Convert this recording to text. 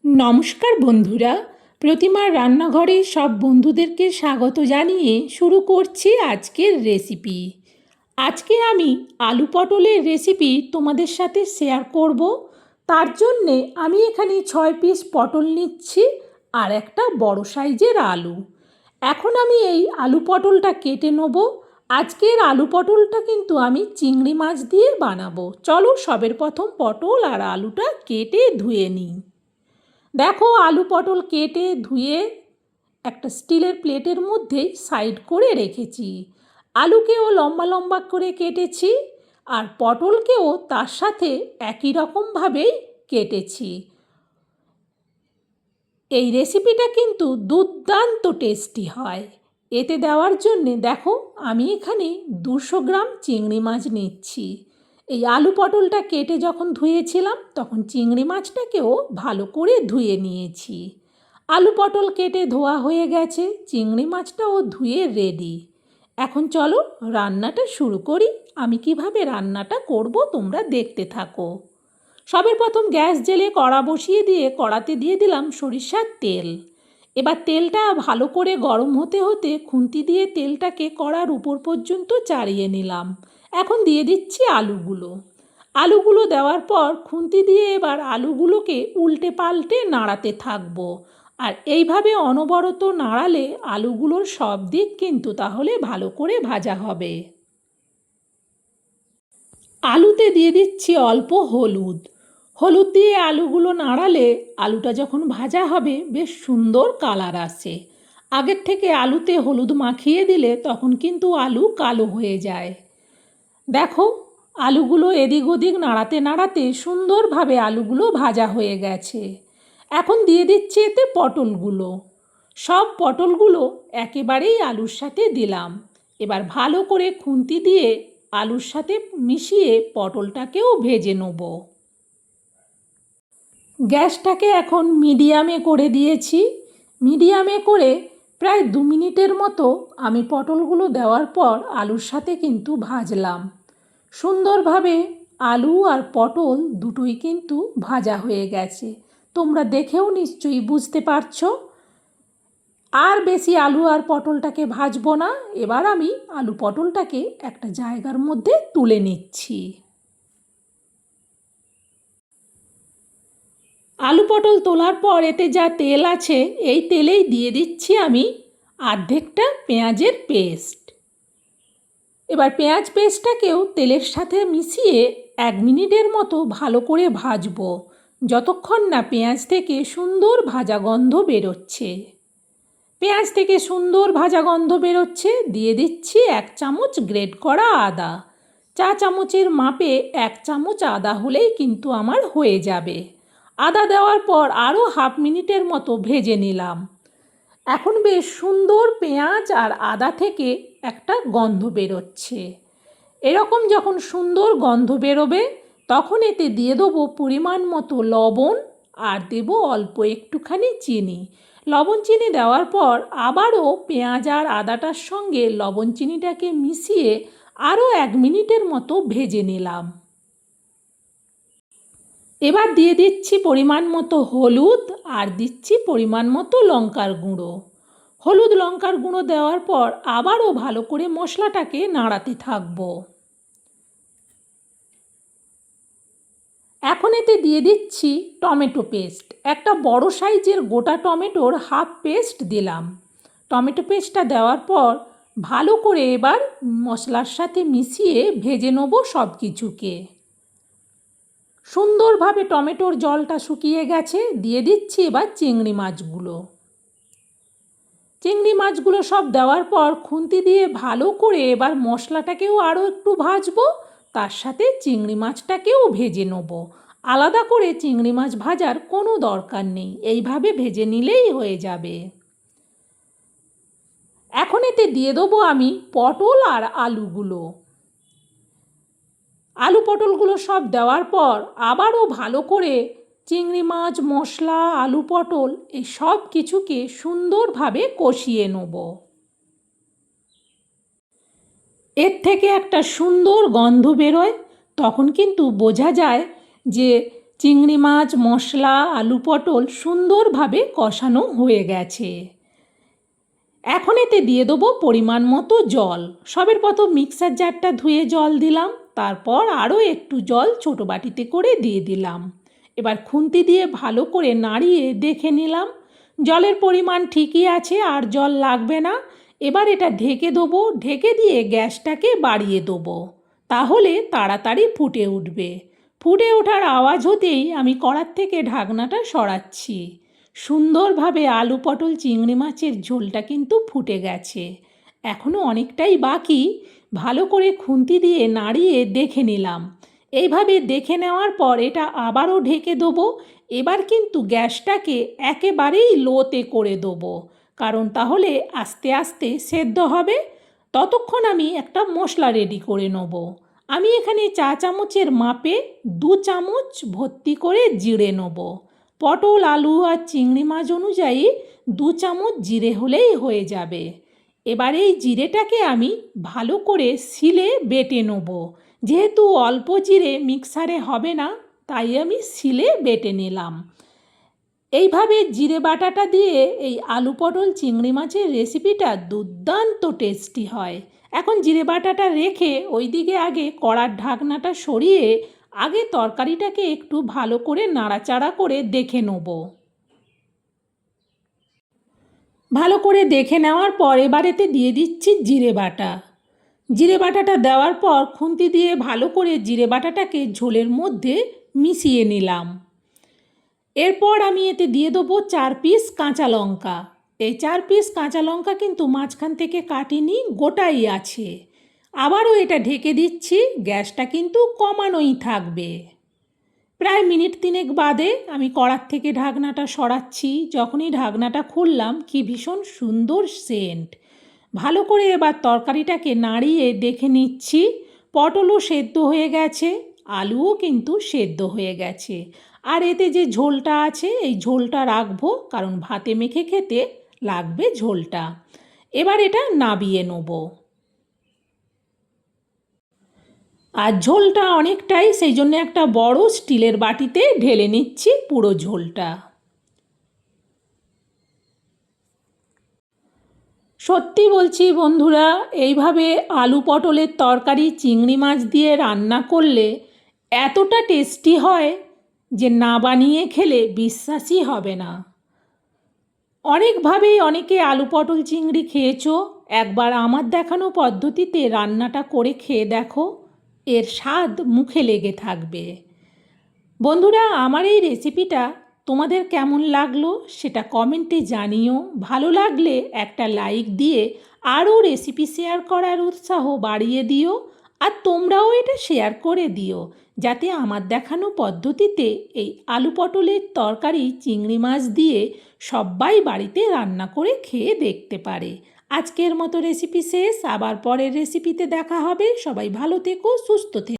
নমস্কার বন্ধুরা, প্রতিমার রান্নাঘরে সব বন্ধুদেরকে স্বাগত জানিয়ে শুরু করছি আজকের রেসিপি। আজকে আমি আলু পটলের রেসিপি তোমাদের সাথে শেয়ার করব। তার জন্যে আমি এখানে 6 পিস পটল নিচ্ছি আর একটা বড় সাইজের আলু। এখন আমি এই আলু পটলটা কেটে নেব। আজকের আলু পটলটা কিন্তু আমি চিংড়ি মাছ দিয়ে বানাবো। চলো সবের প্রথম পটল আর আলুটা কেটে ধুয়ে নিই। দেখো আলু পটল কেটে ধুয়ে একটা স্টিলের প্লেটের মধ্যে সাইড করে রেখেছি। আলুকেও লম্বা লম্বা করে কেটেছি আর পটলকেও তার সাথে একই রকমভাবেই কেটেছি। এই রেসিপিটা কিন্তু দুর্দান্ত টেস্টি হয়। এতে দেওয়ার জন্যে দেখো আমি এখানে 200 গ্রাম চিংড়ি মাছ নিচ্ছি। এই আলু পটলটা কেটে যখন ধুয়েছিলাম তখন চিংড়ি মাছটাকেও ভালো করে ধুয়ে নিয়েছি। আলু পটল কেটে ধোয়া হয়ে গেছে, চিংড়ি মাছটাও ধুয়ে রেডি। এখন চলো রান্নাটা শুরু করি। আমি কিভাবে রান্নাটা করব তোমরা দেখতে থাকো। সবের প্রথম গ্যাস জ্বেলে কড়া বসিয়ে দিয়ে কড়াতে দিয়ে দিলাম সরিষার তেল। এবার তেলটা ভালো করে গরম হতে হতে খুন্তি দিয়ে তেলটাকে কড়ার উপর পর্যন্ত চাড়িয়ে নিলাম। এখন দিয়ে দিচ্ছি আলুগুলো। আলুগুলো দেওয়ার পর খুন্তি দিয়ে এবার আলুগুলোকে উল্টে পাল্টে নাড়াতে থাকবো। আর এইভাবে অনবরত নাড়ালে আলুগুলোর সব দিক কিন্তু তাহলে ভালো করে ভাজা হবে। আলুতে দিয়ে দিচ্ছি অল্প হলুদ। হলুদ দিয়ে আলুগুলো নাড়ালে আলুটা যখন ভাজা হবে বেশ সুন্দর কালার আসে। আগের থেকে আলুতে হলুদ মাখিয়ে দিলে তখন কিন্তু আলু কালো হয়ে যায়। দেখো আলুগুলো এদিক ওদিক নাড়াতে নাড়াতে সুন্দরভাবে আলুগুলো ভাজা হয়ে গেছে। এখন দিয়ে দিচ্ছি এতে পটলগুলো। সব পটলগুলো একেবারেই আলুর সাথে দিলাম। এবার ভালো করে খুন্তি দিয়ে আলুর সাথে মিশিয়ে পটলটাকেও ভেজে নেব। গ্যাসটাকে এখন মিডিয়ামে করে দিয়েছি। মিডিয়ামে করে প্রায় 2 মিনিটের মতো আমি পটলগুলো দেওয়ার পর আলুর সাথে কিন্তু ভাজলাম। সুন্দরভাবে আলু আর পটল দুটোই কিন্তু ভাজা হয়ে গেছে। তোমরা দেখেও নিশ্চয়ই বুঝতে পারছো। আর বেশি আলু আর পটলটাকে ভাজবো না। এবার আমি আলু পটলটাকে একটা জায়গার মধ্যে তুলে নিচ্ছি। আলু পটল তোলার পর এতে যা তেল আছে এই তেলেই দিয়ে দিচ্ছি আমি অর্ধেকটা পেঁয়াজের পেস্ট। এবার পেঁয়াজ পেস্টটাকেও তেলের সাথে মিশিয়ে 1 মিনিটের মতো ভালো করে ভাজবো, যতক্ষণ না পেঁয়াজ থেকে সুন্দর ভাজা গন্ধ বেরোচ্ছে। পেঁয়াজ থেকে সুন্দর ভাজা গন্ধ বেরোচ্ছে, দিয়ে দিচ্ছি 1 চামচ গ্রেট করা আদা। চা চামচের মাপে 1 চামচ আদা হলেই কিন্তু আমার হয়ে যাবে। আদা দেওয়ার পর আরও হাফ মিনিটের মতো ভেজে নিলাম। এখন বেশ সুন্দর পেঁয়াজ আর আদা থেকে একটা গন্ধ বেরোচ্ছে। এরকম যখন সুন্দর গন্ধ বেরোবে তখন এতে দিয়ে দেবো পরিমাণ মতো লবণ আর দেব অল্প একটুখানি চিনি। লবণ চিনি দেওয়ার পর আবারও পেঁয়াজ আর আদাটার সঙ্গে লবণ চিনিটাকে মিশিয়ে আরও 1 মিনিটের মতো ভেজে নিলাম। এবার দিয়ে দিচ্ছি পরিমাণ মতো হলুদ আর দিচ্ছি পরিমাণ মতো লঙ্কার গুঁড়ো। হলুদ লঙ্কার গুঁড়ো দেওয়ার পর আবারও ভালো করে মশলাটাকে নাড়াতে থাকবো। এখন এতে দিয়ে দিচ্ছি টমেটো পেস্ট। একটা বড় সাইজের গোটা টমেটোর হাফ পেস্ট দিলাম। টমেটো পেস্টটা দেওয়ার পর ভালো করে এবার মশলার সাথে মিশিয়ে ভেজে নেব সব কিছুকে। সুন্দরভাবে টমেটোর জলটা শুকিয়ে গেছে, দিয়ে দিচ্ছি এবার চিংড়ি মাছগুলো। চিংড়ি মাছগুলো সব দেওয়ার পর খুন্তি দিয়ে ভালো করে এবার মশলাটাকেও আরও একটু ভাজবো, তার সাথে চিংড়ি মাছটাকেও ভেজে নেব। আলাদা করে চিংড়ি মাছ ভাজার কোনো দরকার নেই, এইভাবে ভেজে নিলেই হয়ে যাবে। এখন এতে দিয়ে দেবো আমি পটল আর আলুগুলো। আলু পটলগুলো সব দেওয়ার পর আবারও ভালো করে চিংড়ি মাছ, মশলা, আলু পটল এই সব কিছুকে সুন্দরভাবে কষিয়ে নেব। এর থেকে একটা সুন্দর গন্ধ বেরোয়, তখন কিন্তু বোঝা যায় যে চিংড়ি মাছ, মশলা, আলু পটল সুন্দরভাবে কষানো হয়ে গেছে। এখন এতে দিয়ে দেবো পরিমাণ মতো জল। সবের প্রথম মিক্সার জারটা ধুয়ে জল দিলাম, তারপর আরও একটু জল ছোটো বাটিতে করে দিয়ে দিলাম। এবার খুন্তি দিয়ে ভালো করে নাড়িয়ে দেখে নিলাম জলের পরিমাণ ঠিকই আছে, আর জল লাগবে না। এবার এটা ঢেকে দেবো, ঢেকে দিয়ে গ্যাসটাকে বাড়িয়ে দেবো, তাহলে তাড়াতাড়ি ফুটে উঠবে। ফুটে ওঠার আওয়াজ হতেই আমি কড়ার থেকে ঢাকনাটা সরাচ্ছি। সুন্দরভাবে আলু পটল চিংড়ি মাছের ঝোলটা কিন্তু ফুটে গেছে। এখনও অনেকটাই বাকি। ভালো করে খুন্তি দিয়ে নাড়িয়ে দেখে নিলাম। এইভাবে দেখে নেওয়ার পর এটা আবারও ঢেকে দেবো। এবার কিন্তু গ্যাসটাকে একেবারেই লোতে করে দেবো, কারণ তাহলে আস্তে আস্তে সেদ্ধ হবে। ততক্ষণ আমি একটা মশলা রেডি করে নেব। আমি এখানে চা চামচের মাপে 2 চামচ ভর্তি করে জিরে নেব। পটল, আলু আর চিংড়ি মাছ অনুযায়ী 2 চামচ জিরে হলেই হয়ে যাবে। এবার এই জিরেটাকে আমি ভালো করে শিলে বেটে নেব। যেহেতু অল্প জিরে মিক্সারে হবে না, তাই আমি শিলে বেটে নিলাম। এইভাবে জিরে বাটাটা দিয়ে এই আলু পটল চিংড়ি মাছের রেসিপিটা দুর্দান্ত টেস্টি হয়। এখন জিরে বাটাটা রেখে ওইদিকে আগে কড়ার ঢাকনাটা সরিয়ে আগে তরকারিটাকে একটু ভালো করে নাড়াচাড়া করে দেখে নেব। ভালো করে দেখে নেওয়ার পর এবার এতে দিয়ে দিচ্ছি জিরে বাটা। জিরে বাটাটা দেওয়ার পর খুন্তি দিয়ে ভালো করে জিরে বাটাটাকে ঝোলের মধ্যে মিশিয়ে নিলাম। এরপর আমি এতে দিয়ে দেবো 4 পিস কাঁচা লঙ্কা। এই 4 পিস কাঁচা লঙ্কা কিন্তু মাঝখান থেকে কাটিনি, গোটাই আছে। আবারও এটা ঢেকে দিচ্ছি, গ্যাসটা কিন্তু কমানোই থাকবে। প্রায় মিনিট 3 বাদে আমি কড়ার থেকে ঢাকনাটা সরাচ্ছি। যখনই ঢাকনাটা খুললাম, কি ভীষণ সুন্দর সেন্ট। ভালো করে এবার তরকারিটাকে নাড়িয়ে দেখে নিচ্ছি পটলও সেদ্ধ হয়ে গেছে, আলুও কিন্তু সেদ্ধ হয়ে গেছে। আর এতে যে ঝোলটা আছে এই ঝোলটা রাখবো, কারণ ভাতে মেখে খেতে লাগবে ঝোলটা। এবার এটা নাবিয়ে নেব। আর ঝোলটা অনেকটাই, সেই জন্য একটা বড় স্টিলের বাটিতে ঢেলে নিচ্ছি পুরো ঝোলটা। সত্যি বলছি বন্ধুরা, এইভাবে আলু পটলের তরকারি চিংড়ি মাছ দিয়ে রান্না করলে এতটা টেস্টি হয় যে না বানিয়ে খেলে বিশ্বাসই হবে না। অনেকভাবেই অনেকে আলু পটল চিংড়ি খেয়েছো, একবার আমার দেখানো পদ্ধতিতে রান্নাটা করে খেয়ে দেখো, এর স্বাদ মুখে লেগে থাকবে। বন্ধুরা, আমার এই রেসিপিটা তোমাদের কেমন লাগলো সেটা কমেন্টে জানিও। ভালো লাগলে একটা লাইক দিয়ে আরও রেসিপি শেয়ার করার উৎসাহ বাড়িয়ে দিও। আর তোমরাও এটা শেয়ার করে দিও, যাতে আমার দেখানো পদ্ধতিতে এই আলু পটলের তরকারি চিংড়ি মাছ দিয়ে সবাই বাড়িতে রান্না করে খেয়ে দেখতে পারে। আজকের মতো রেসিপি শেষ, আবার পরের রেসিপিতে দেখা হবে। সবাই ভালো থেকো, সুস্থ থেকো।